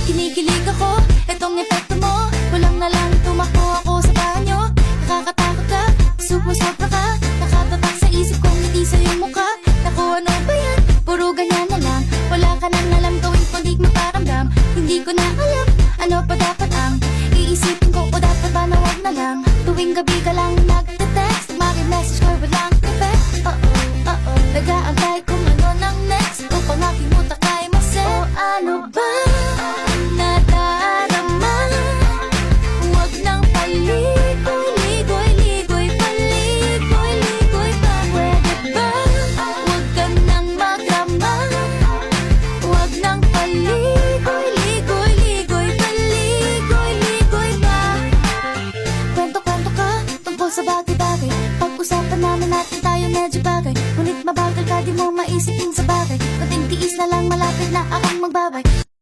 Kinikilig ako, etong epekto mo. Kulang na lang tumakbo ako sa banyo. Nakakatakot ka, sumusobra ka. Nakatatak sa isip kong ngiti sa iyong mukha. Naku, ano ba yan? Puro ganyan na lang. Wala ka nang alam gawin kundi magparamdam. Hindi ko na alam, ano pa dapat ang iisipin ko, o dapat ba na wag na lang. Tuwing gabi ka lang nagte-text, maki-message ko walang effect. Nag-aantay kung ano nang next upang aking utak ay masaya. O ano ba nadarama? Huwag nang paligoy-ligoy-ligoy, paligoy-ligoy pa. Pwede ba? Huwag ka nang magrama. Huwag nang paligoy-ligoy-ligoy, paligoy-ligoy pa. Kwento-kwento ka tungkol sa bagay-bagay. Pag-usapan namin natin tayo medyo bagay. Ngunit mabagal ka, di mo maisipin sa bagay. Kunting tiis na lang, malapit na akong magbabay.